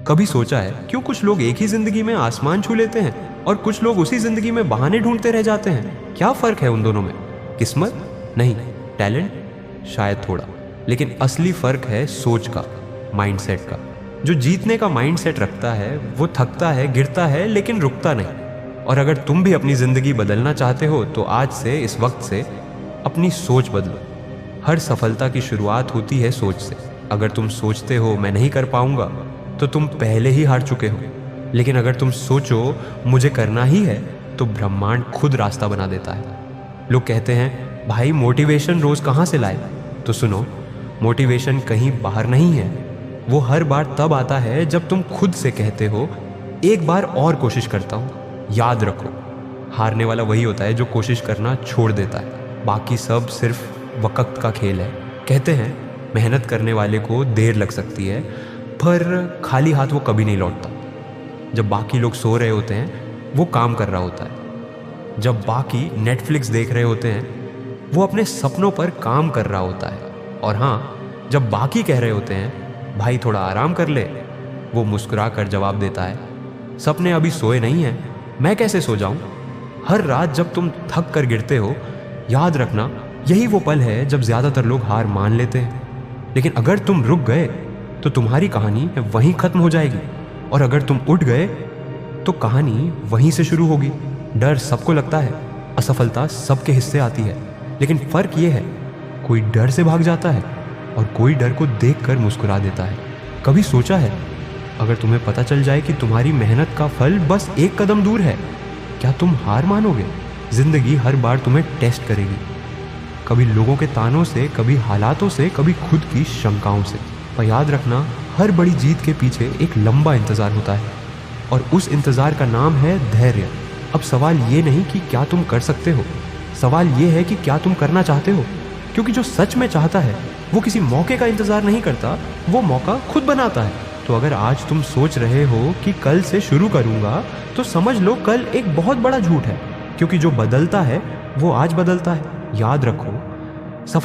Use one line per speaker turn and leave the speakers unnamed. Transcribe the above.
कभी सोचा है क्यों कुछ लोग एक ही जिंदगी में आसमान छू लेते हैं और कुछ लोग उसी जिंदगी में बहाने ढूंढते रह जाते हैं? क्या फर्क है उन दोनों में? किस्मत? नहीं। टैलेंट? शायद थोड़ा। लेकिन असली फर्क है सोच का, माइंडसेट का। जो जीतने का माइंडसेट रखता है वो थकता है, गिरता है, लेकिन रुकता नहीं। और अगर तुम भी अपनी जिंदगी बदलना चाहते हो तो आज से, इस वक्त से अपनी सोच बदलो। हर सफलता की शुरुआत होती है सोच से। अगर तुम सोचते हो मैं नहीं कर पाऊंगा तो तुम पहले ही हार चुके हो। लेकिन अगर तुम सोचो मुझे करना ही है तो ब्रह्मांड खुद रास्ता बना देता है। लोग कहते हैं भाई मोटिवेशन रोज कहाँ से लाए? तो सुनो, मोटिवेशन कहीं बाहर नहीं है। वो हर बार तब आता है जब तुम खुद से कहते हो एक बार और कोशिश करता हूँ। याद रखो, हारने वाला वही होता है जो कोशिश करना छोड़ देता है। बाकी सब सिर्फ वक्त का खेल है। कहते हैं मेहनत करने वाले को देर लग सकती है पर खाली हाथ वो कभी नहीं लौटता। जब बाकी लोग सो रहे होते हैं वो काम कर रहा होता है। जब बाकी नेटफ्लिक्स देख रहे होते हैं वो अपने सपनों पर काम कर रहा होता है। और हाँ, जब बाकी कह रहे होते हैं भाई थोड़ा आराम कर ले, वो मुस्कुरा कर जवाब देता है सपने अभी सोए नहीं हैं, मैं कैसे सो जाऊं? हर रात जब तुम थक कर गिरते हो, याद रखना यही वो पल है जब ज़्यादातर लोग हार मान लेते हैं। लेकिन अगर तुम रुक गए तो तुम्हारी कहानी वहीं खत्म हो जाएगी। और अगर तुम उठ गए तो कहानी वहीं से शुरू होगी। डर सबको लगता है, असफलता सबके हिस्से आती है। लेकिन फ़र्क ये है, कोई डर से भाग जाता है और कोई डर को देखकर मुस्कुरा देता है। कभी सोचा है अगर तुम्हें पता चल जाए कि तुम्हारी मेहनत का फल बस एक कदम दूर है, क्या तुम हार मानोगे? जिंदगी हर बार तुम्हें टेस्ट करेगी, कभी लोगों के तानों से, कभी हालातों से, कभी खुद की शंकाओं से। पर याद रखना, हर बड़ी जीत के पीछे एक लंबा इंतज़ार होता है और उस इंतज़ार का नाम है धैर्य। अब सवाल ये नहीं कि क्या तुम कर सकते हो, सवाल ये है कि क्या तुम करना चाहते हो। क्योंकि जो सच में चाहता है वो किसी मौके का इंतज़ार नहीं करता, वो मौका खुद बनाता है। तो अगर आज तुम सोच रहे हो कि कल से शुरू करूँगा, तो समझ लो कल एक बहुत बड़ा झूठ है। क्योंकि जो बदलता है वो आज बदलता है। याद रखो, सफल